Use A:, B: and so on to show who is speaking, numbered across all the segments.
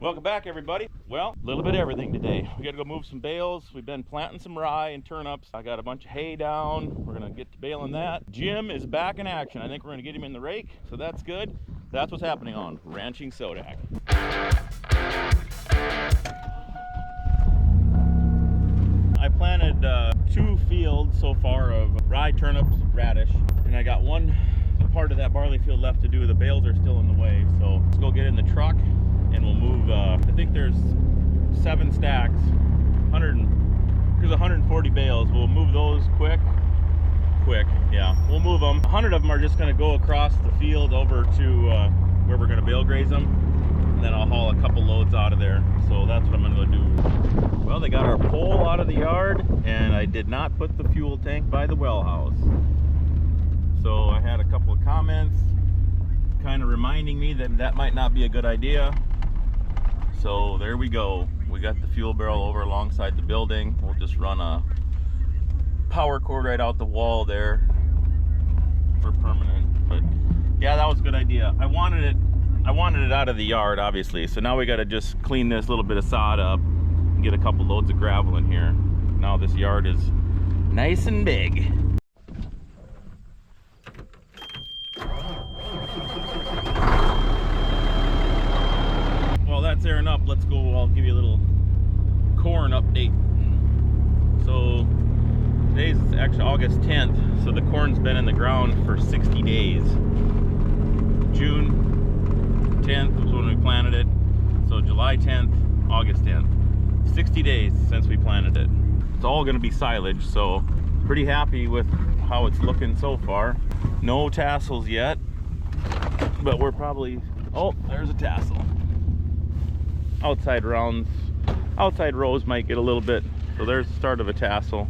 A: Welcome back, everybody. Well, a little bit of everything today. We got to go move some bales. We've been planting some rye and turnips. I got a bunch of hay down. We're going to get to baling that. Jim is back in action. I think we're going to get him in the rake, so that's good. That's what's happening on Ranching Sodak. I planted 2 fields so far of rye, turnips, radish, and I got one part of that barley field left to do. The bales are still in the way, so let's go get in the truck and we'll move. I think there's 7 stacks, there's 140 bales. We'll move those quick. Yeah, we'll move them. 100 of them are just going to go across the field over to where we're going to bale graze them, and then I'll haul a couple loads out of there. So that's what I'm going to go do. Well, they got our pole out of the yard, and I did not put the fuel tank by the well house. So I had a couple of comments kind of reminding me that that might not be a good idea. So there we go. We got the fuel barrel over alongside the building. We'll just run a power cord right out the wall there for permanent. But yeah, that was a good idea. I wanted it out of the yard, obviously. So now we got to just clean this little bit of sod up and get a couple loads of gravel in here. Now this yard is nice and big. Well, that's airing up. Let's go. I'll give you a little corn update. So today's actually August 10th, so the corn's been in the ground for 60 days. June 10th was when we planted it, so July 10th, August 10th. 60 days since we planted it. It's all going to be silage, so pretty happy with how it's looking so far. No tassels yet, but we're probably, oh, there's a tassel. Outside rows might get a little bit, so there's the start of a tassel.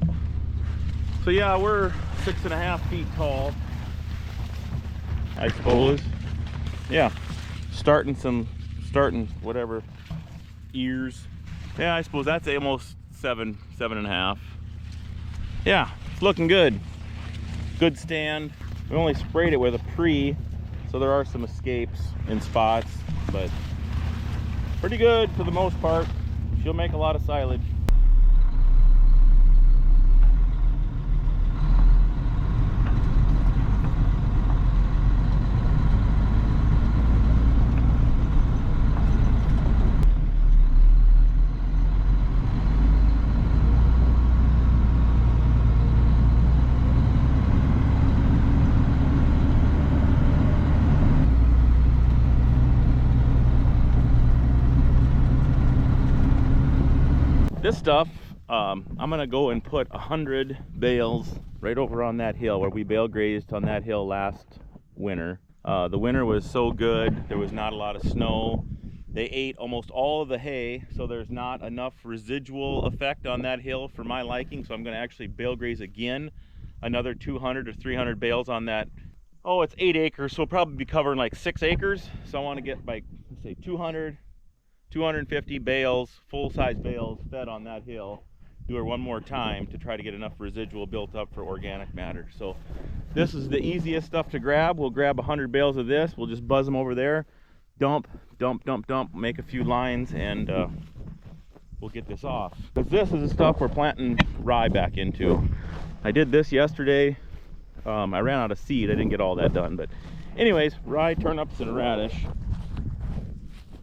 A: So yeah, we're 6.5 feet tall, I suppose. Yeah, starting whatever ears. Yeah, I suppose that's almost 7.5. Yeah, it's looking good. Good stand. We only sprayed it with a pre, so there are some escapes in spots, but pretty good for the most part. She'll make a lot of silage. This stuff, I'm gonna go and put 100 bales right over on that hill where we bale grazed on that hill last winter. The winter was so good, there was not a lot of snow. They ate almost all of the hay, so there's not enough residual effect on that hill for my liking. So I'm gonna actually bale graze again, another 200 or 300 bales on that. Oh, it's 8 acres, so we'll probably be covering like 6 acres. So I want to get like, let's say 250 bales, full-size bales fed on that hill. Do her one more time to try to get enough residual built up for organic matter. So this is the easiest stuff to grab. We'll grab 100 bales of this. We'll just buzz them over there. Dump, make a few lines, and we'll get this off. Because this is the stuff we're planting rye back into. I did this yesterday. I ran out of seed. I didn't get all that done. But anyways, rye, turnips, and radish.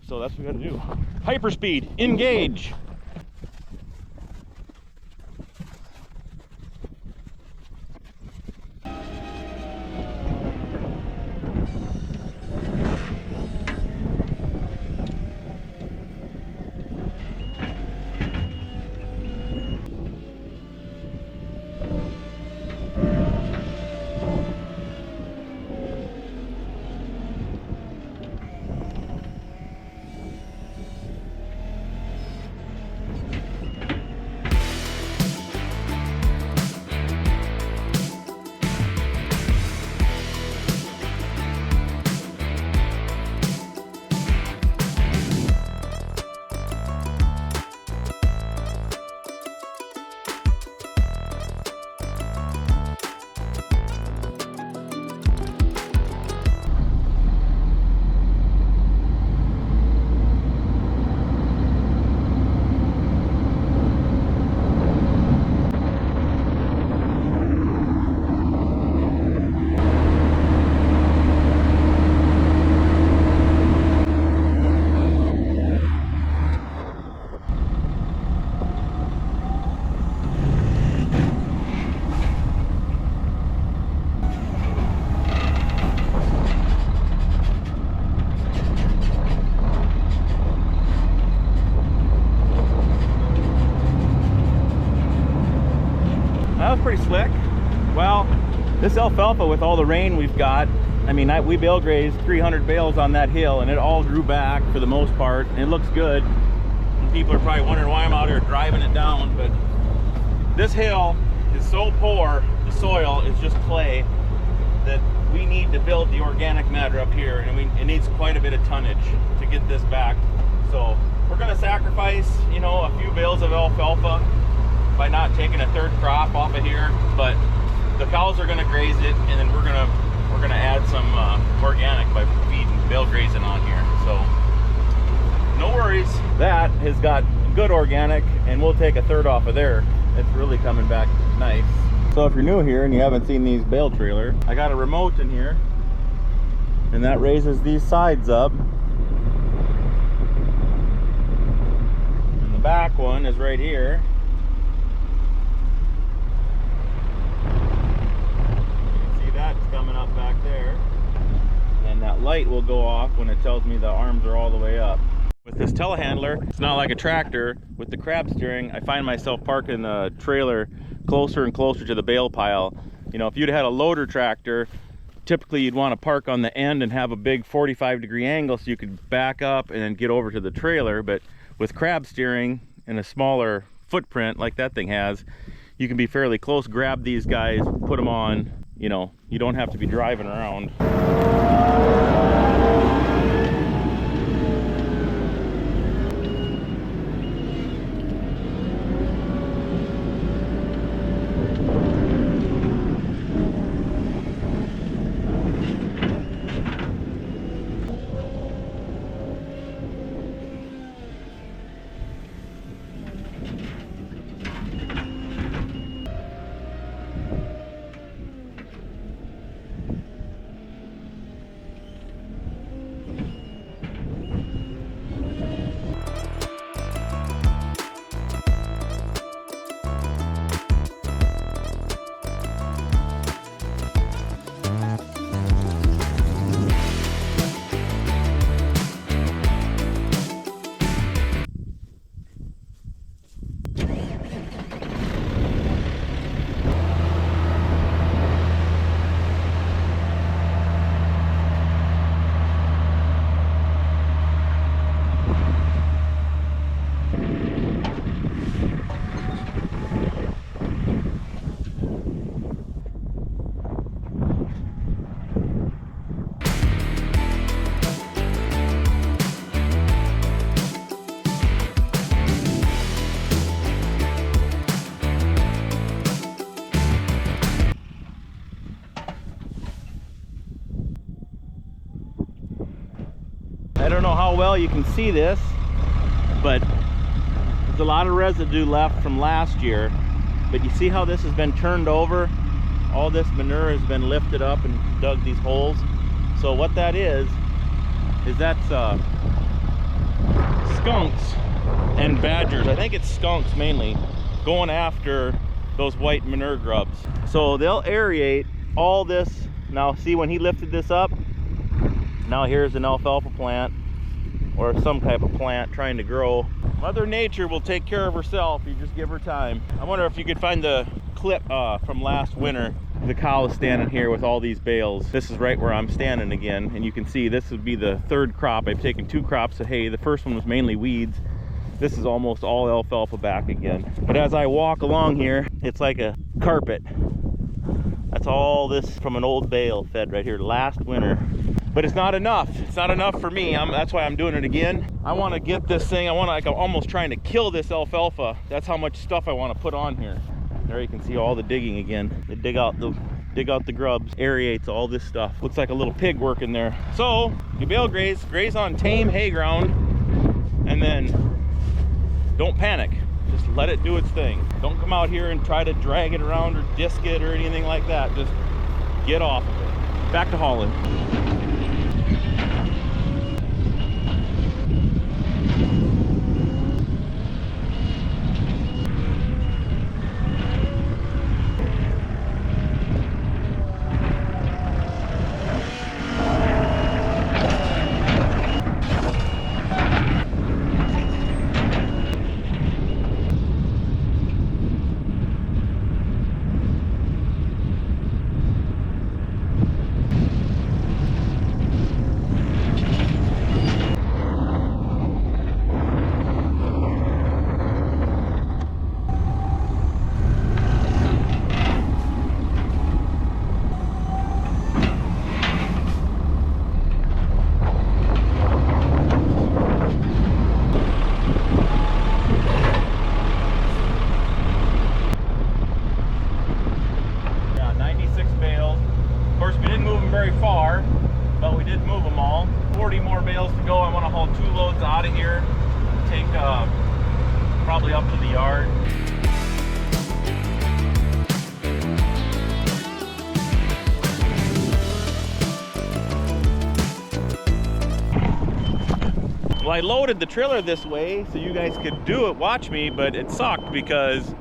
A: So that's what we got to do. Hyperspeed, engage. pretty slick. Well, this alfalfa with all the rain we've got, I mean, we bale grazed 300 bales on that hill and it all grew back for the most part and it looks good. And people are probably wondering why I'm out here driving it down, but this hill is so poor, the soil is just clay, that we need to build the organic matter up here, and it needs quite a bit of tonnage to get this back. So we're going to sacrifice, you know, a few bales of alfalfa by not taking a third crop off of here, but the cows are going to graze it, and then we're going to add some organic by feeding bale grazing on here. So no worries, that has got good organic, and we'll take a third off of there. It's really coming back nice. So if you're new here and you haven't seen these bale trailer, I got a remote in here, and that raises these sides up, and the back one is right here. That's coming up back there, and that light will go off when it tells me the arms are all the way up. With this telehandler, it's not like a tractor. With the crab steering, I find myself parking the trailer closer and closer to the bale pile. You know, if you'd had a loader tractor, typically you'd want to park on the end and have a big 45-degree angle so you could back up and then get over to the trailer. But with crab steering and a smaller footprint like that thing has, you can be fairly close, grab these guys, put them on. You know, you don't have to be driving around. I don't know how well you can see this, but there's a lot of residue left from last year. But you see how this has been turned over? All this manure has been lifted up and dug these holes. So what that is that's skunks and badgers. I think it's skunks mainly going after those white manure grubs. So they'll aerate all this. Now see, when he lifted this up, now here's an alfalfa plant or some type of plant trying to grow. Mother Nature will take care of herself. You just give her time. I wonder if you could find the clip from last winter. The cow is standing here with all these bales. This is right where I'm standing again, and you can see this would be the third crop. I've taken 2 crops of hay. The first one was mainly weeds. This is almost all alfalfa back again. But as I walk along here, it's like a carpet. That's all this from an old bale fed right here last winter. But it's not enough. It's not enough for me. That's why I'm doing it again. I want to get this thing. I'm almost trying to kill this alfalfa. That's how much stuff I want to put on here. There you can see all the digging again. They dig out the grubs, aerates all this stuff. Looks like a little pig working there. So you bale graze on tame hay ground, and then don't panic. Just let it do its thing. Don't come out here and try to drag it around or disc it or anything like that. Just get off of it. Back to hauling. gonna haul 2 loads out of here, take probably up to the yard. Well, I loaded the trailer this way so you guys could do it, watch me, but it sucked because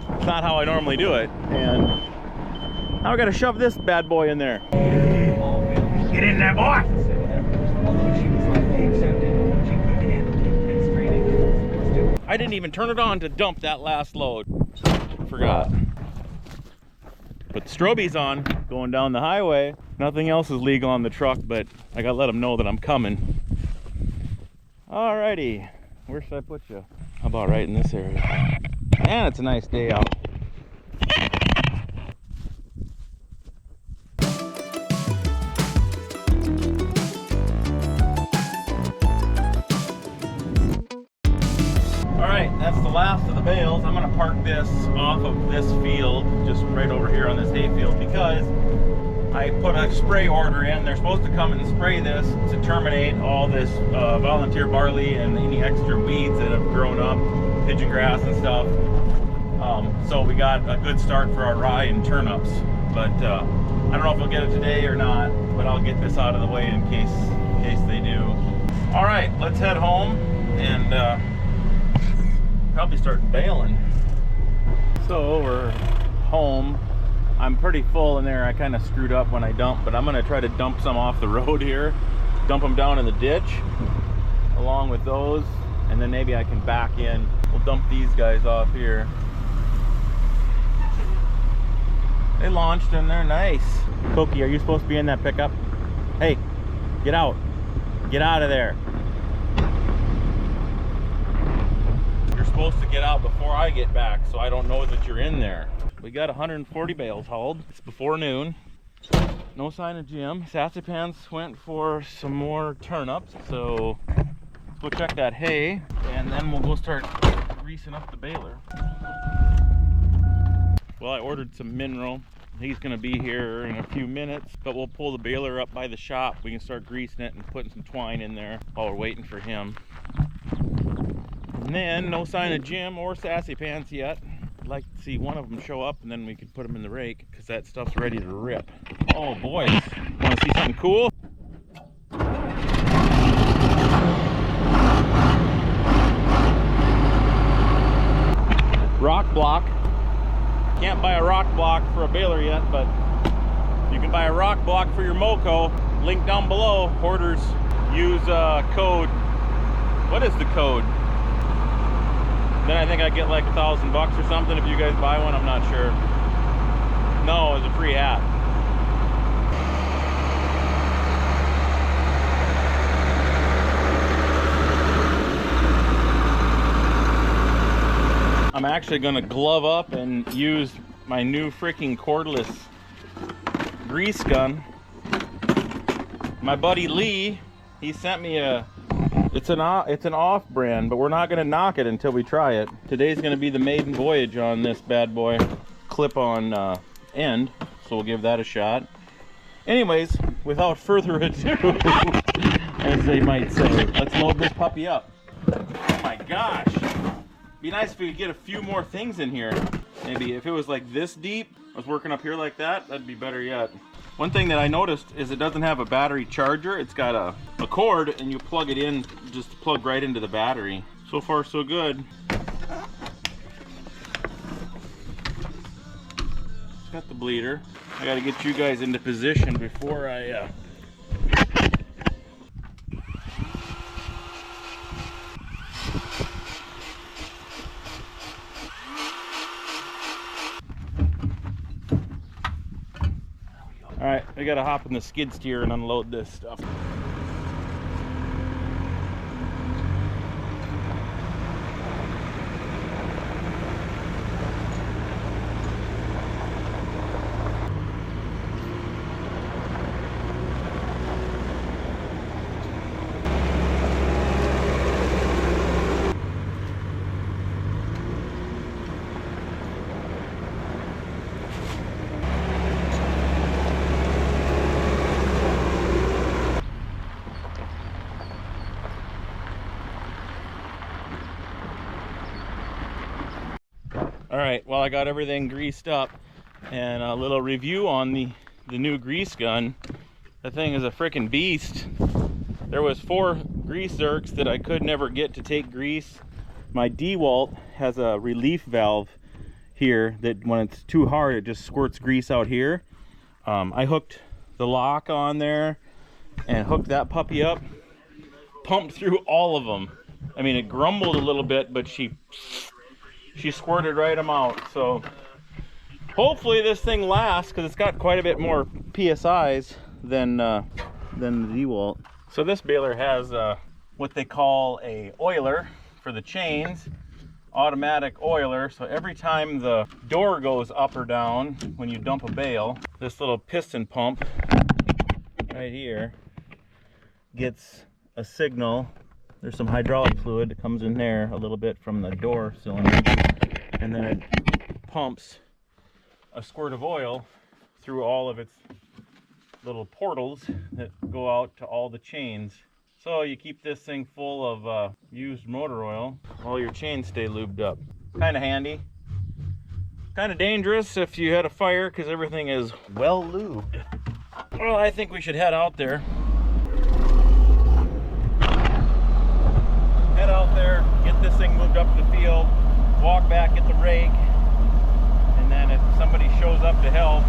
A: it's not how I normally do it. And now I gotta shove this bad boy in there. Get in there, boy! I didn't even turn it on to dump that last load. Forgot. But the strobe's on, going down the highway. Nothing else is legal on the truck, but I gotta let them know that I'm coming. Alrighty, where should I put you? How about right in this area? Man, it's a nice day out. Alright, that's the last of the bales. I'm gonna park this off of this field, just right over here on this hay field, because I put a spray order in. They're supposed to come and spray this to terminate all this volunteer barley and any extra weeds that have grown up, pigeon grass and stuff. So we got a good start for our rye and turnips. But I don't know if we'll get it today or not, but I'll get this out of the way in case they do. All right, let's head home and probably start baling. So we're home. I'm pretty full in there. I kind of screwed up when I dumped, but I'm gonna try to dump some off the road here, dump them down in the ditch along with those, and then maybe I can back in. We'll dump these guys off here. They launched and they're nice. Cookie, are you supposed to be in that pickup? Hey, get out. Get out of there. You're supposed to get out before I get back, so I don't know that you're in there. We got 140 bales hauled. It's before noon. No sign of Jim. Sassy Pants went for some more turnips, so let's go check that hay, and then we'll go start greasing up the baler. Well, I ordered some mineral. He's gonna be here in a few minutes, but we'll pull the baler up by the shop. We can start greasing it and putting some twine in there while we're waiting for him. And then no sign of Jim or Sassy Pants yet. I'd like to see one of them show up, and then we can put them in the rake because that stuff's ready to rip. Oh boys, want to see something cool? Rock block. Can't buy a rock block for a baler yet, but you can buy a rock block for your Moco. Link down below. Orders use code. What is the code? Then I think I get like $1,000 or something if you guys buy one. I'm not sure. No, it's a free hat. I'm actually gonna glove up and use my new freaking cordless grease gun. My buddy Lee, he sent me it's an off brand, but we're not gonna knock it until we try it. Today's gonna be the maiden voyage on this bad boy. Clip-on end, so we'll give that a shot. Anyways, without further ado, as they might say, let's load this puppy up. Oh my gosh! Be nice if we could get a few more things in here. Maybe if it was like this deep, I was working up here like that, that'd be better yet. One thing that I noticed is it doesn't have a battery charger. It's got a cord, and you plug it in, just plug right into the battery. So far, so good. It's got the bleeder. I gotta get you guys into position before I Alright, I gotta hop in the skid steer and unload this stuff. All right, well, I got everything greased up, and a little review on the new grease gun. The thing is a freaking beast. There was 4 grease zerks that I could never get to take grease. My DeWalt has a relief valve here that when it's too hard, it just squirts grease out here. I hooked the lock on there and hooked that puppy up, pumped through all of them. I mean, it grumbled a little bit, but she squirted right them out. So hopefully this thing lasts, because it's got quite a bit more PSIs than the DeWalt. So this baler has what they call a oiler for the chains, automatic oiler. So every time the door goes up or down when you dump a bale, this little piston pump right here gets a signal. There's some hydraulic fluid that comes in there a little bit from the door cylinder, and then it pumps a squirt of oil through all of its little portals that go out to all the chains. So you keep this thing full of used motor oil while your chains stay lubed up. Kind of handy. Kind of dangerous if you had a fire, because everything is well lubed. Well, I think we should head out there. Head out there, get this thing moved up to the field, walk back, get the rake, and then if somebody shows up to help,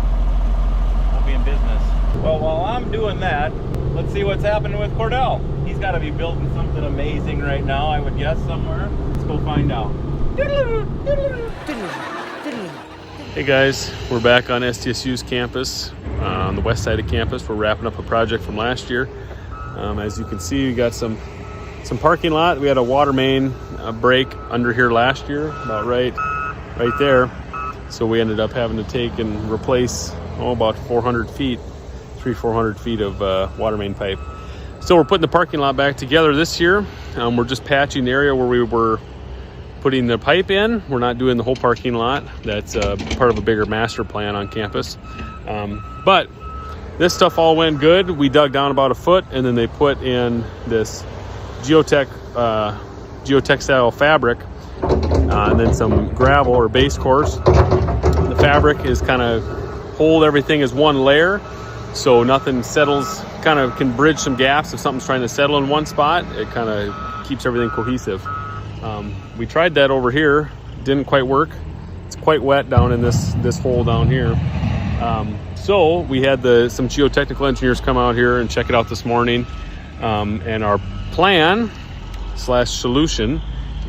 A: we'll be in business. Well, while I'm doing that, let's see what's happening with Cordell. He's got to be building something amazing right now, I would guess, somewhere. Let's go find out.
B: Hey guys, we're back on SDSU's campus, on the west side of campus. We're wrapping up a project from last year. As you can see, we got some parking lot. We had a water main break under here last year, about right there. So we ended up having to take and replace about 400 feet of water main pipe. So we're putting the parking lot back together this year. We're just patching the area where we were putting the pipe in. We're not doing the whole parking lot. That's part of a bigger master plan on campus. But this stuff all went good. We dug down about 1 foot, and then they put in this geotextile fabric, and then some gravel or base course. The fabric is kind of hold everything as one layer, so nothing settles, kind of can bridge some gaps if something's trying to settle in one spot. It kind of keeps everything cohesive. We tried that over here, didn't quite work. It's quite wet down in this hole down here. So we had some geotechnical engineers come out here and check it out this morning. And our plan / solution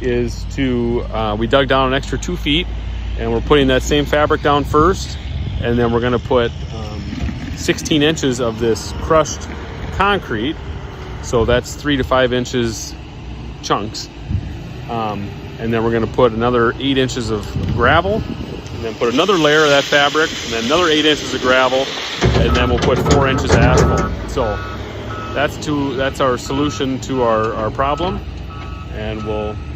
B: is to, we dug down an extra 2 feet, and we're putting that same fabric down first, and then we're going to put 16 inches of this crushed concrete. So that's 3 to 5 inches chunks. And then we're going to put another 8 inches of gravel, and then put another layer of that fabric, and then another 8 inches of gravel, and then we'll put 4 inches of asphalt. So that's our solution to our problem, and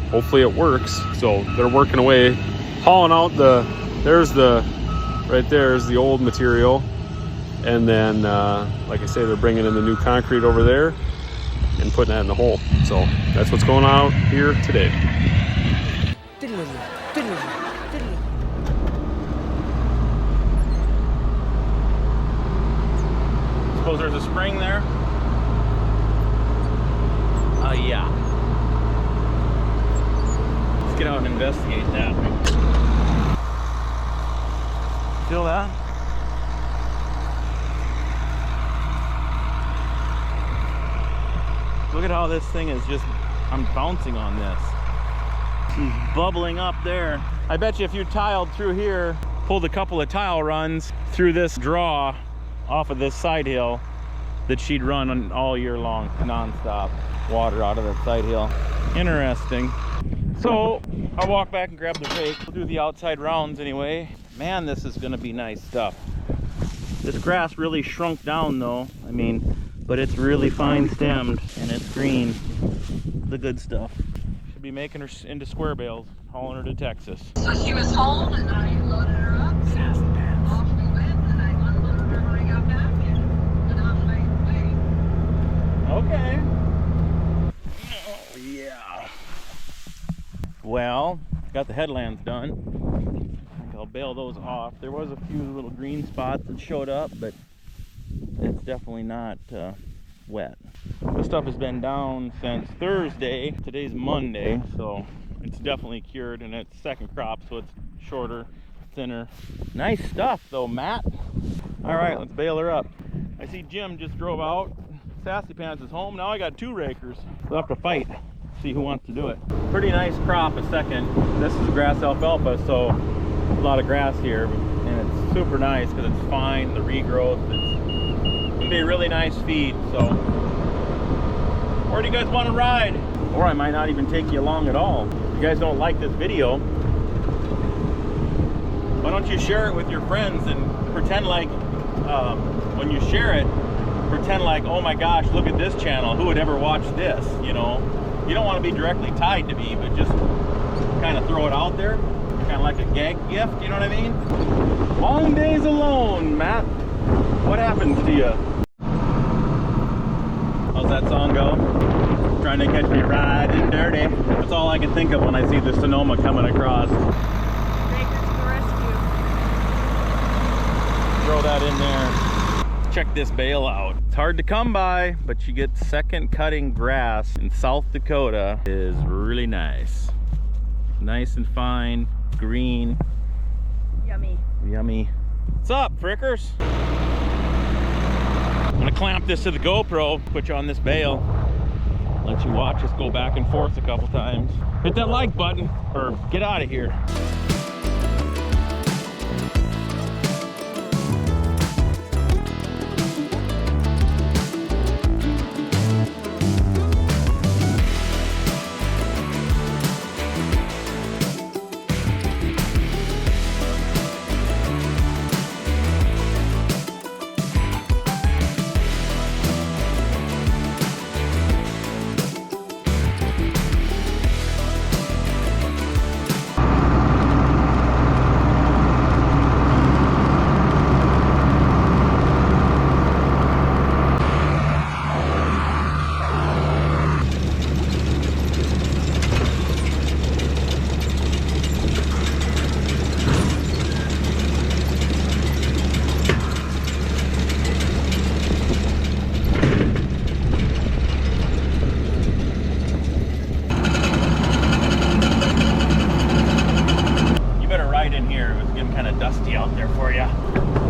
B: hopefully it works. So they're working away, hauling out right there's the old material, and then like I say, they're bringing in the new concrete over there and putting that in the hole. So that's what's going on out here today.
A: Suppose there's a spring there? Yeah. Let's get out and investigate that. Feel that? Look at how this thing is just, I'm bouncing on this. She's bubbling up there. I bet you if you tiled through here, pulled a couple of tile runs through this draw off of this side hill, that she'd run all year long, non-stop. Water out of that side hill. Interesting. So I'll walk back and grab the rake. We'll do the outside rounds anyway. Man, this is gonna be nice stuff. This grass really shrunk down though. I mean, but it's really fine stemmed and it's green. The good stuff. Should be making her into square bales, hauling her to Texas.
C: So she was home and I loaded her up. Off we went, and I unloaded her when I got back and on my way.
A: Okay. Oh, yeah. Well, Got the headlands done. I think I'll bale those off. There was a few little green spots that showed up, but it's definitely not wet. This stuff has been down since Thursday. Today's Monday, so it's definitely cured, and it's second crop, so it's shorter, thinner. Nice stuff though, Matt. All right, let's bale her up. I see Jim just drove out. Sassy Pants is home. Now I got 2 rakers. We'll have to fight, see who wants to do it. Pretty nice crop, a second. This is grass alfalfa, so a lot of grass here, and it's super nice because it's fine, the regrowth. It's gonna be a really nice feed. So where do you guys want to ride? Or I might not even take you along at all. If you guys don't like this video, why don't you share it with your friends and pretend like when you share it, pretend like, oh my gosh, look at this channel, who would ever watch this? You know, you don't want to be directly tied to me, but just kind of throw it out there, kind of like a gag gift, you know what I mean? Long days alone, Matt. What happens to you? How's that song go? Trying to catch me riding dirty. That's all I can think of when I see the Sonoma coming across.
C: Rakers to the rescue.
A: Throw that in there. Check this bale out. It's hard to come by, but you get second cutting grass in South Dakota. It is really nice. Nice and fine, green.
C: Yummy.
A: Yummy. What's up, frickers? I'm gonna clamp this to the GoPro, put you on this bale, let you watch us go back and forth a couple times. Hit that like button or get out of here.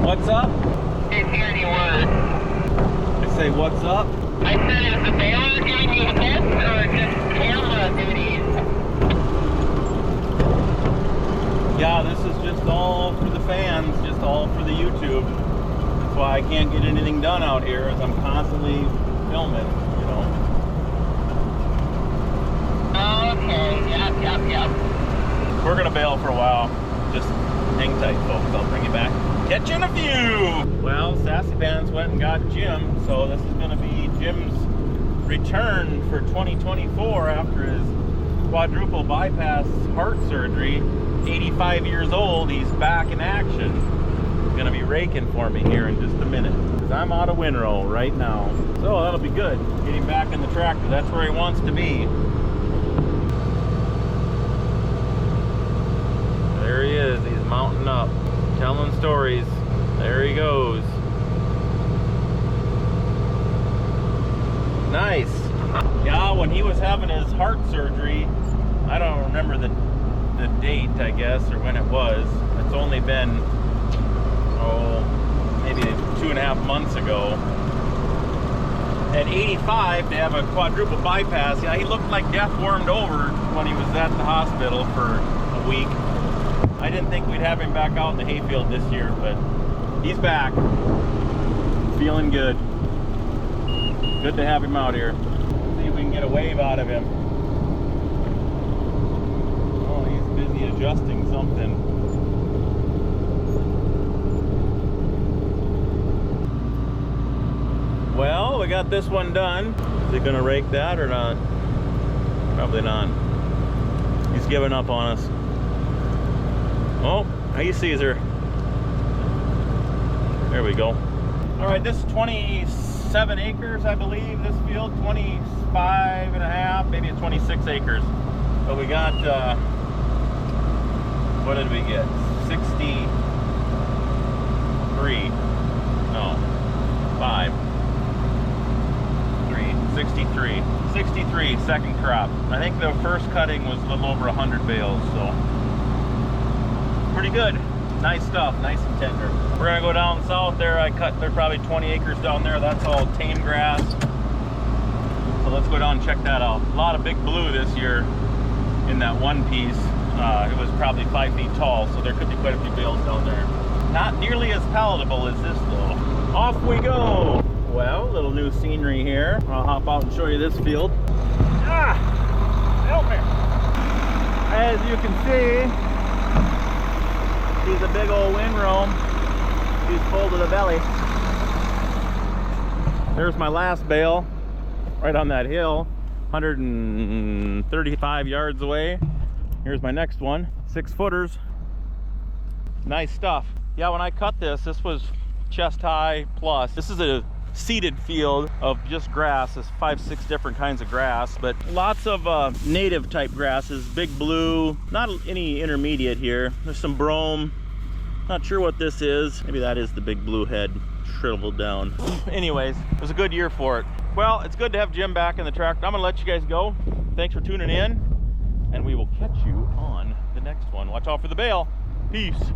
A: What's up?
C: Didn't hear any word.
A: I say, what's up?
C: I said, is the baler giving you hits or just camera duties?
A: Yeah, this is just all for the fans, just all for the YouTube. That's why I can't get anything done out here, as I'm constantly filming, you know.
C: Okay, yep.
A: We're gonna bail for a while. Just hang tight, folks. I'll bring you back. Catch you in a few. Well, Sassy Pants went and got Jim, so this is gonna be Jim's return for 2024 after his quadruple bypass heart surgery. 85 years old, he's back in action. He's gonna be raking for me here in just a minute, because I'm out of windrow right now. So that'll be good. Getting back in the tractor, that's where he wants to be. There he is, he's mounting up, telling stories. There he goes. Nice. Yeah, when he was having his heart surgery, I don't remember the date, I guess, or when it was. It's only been, maybe 2.5 months ago. At 85, to have a quadruple bypass, yeah, he looked like death warmed over when he was at the hospital for a week. I didn't think we'd have him back out in the hayfield this year, but he's back. Feeling good. Good to have him out here. See if we can get a wave out of him. Oh, he's busy adjusting something. Well, we got this one done. Is he gonna rake that or not? Probably not. He's giving up on us. Oh, hey Caesar. There we go. All right, this is 27 acres, I believe, this field. 25 and a half, maybe 26 acres. But we got What did we get? 63. No. 5. 3. 63. 63 second crop. I think the first cutting was a little over 100 bales, so pretty good. Nice stuff, nice and tender. We're gonna go down south there. There's probably 20 acres down there. That's all tame grass. So let's go down and check that out. A lot of big blue this year in that one piece. It was probably 5 feet tall, so there could be quite a few bales down there. Not nearly as palatable as this though. Off we go. Well, little new scenery here. I'll hop out and show you this field. Ah, help me. As you can see, he's a big old windrow. He's full to the belly. There's my last bale, right on that hill, 135 yards away. Here's my next one, 6 footers. Nice stuff. Yeah, when I cut this was chest high plus. This is a seeded field of just grass. There's 5-6 different kinds of grass, but lots of native type grasses. Big blue, not any intermediate here. There's some brome. Not sure what this is. Maybe that is the big blue head shriveled down. Anyways, it was a good year for it. Well, it's good to have Jim back in the tractor. I'm gonna let you guys go. Thanks for tuning in, and we will catch you on the next one. Watch out for the bale. Peace.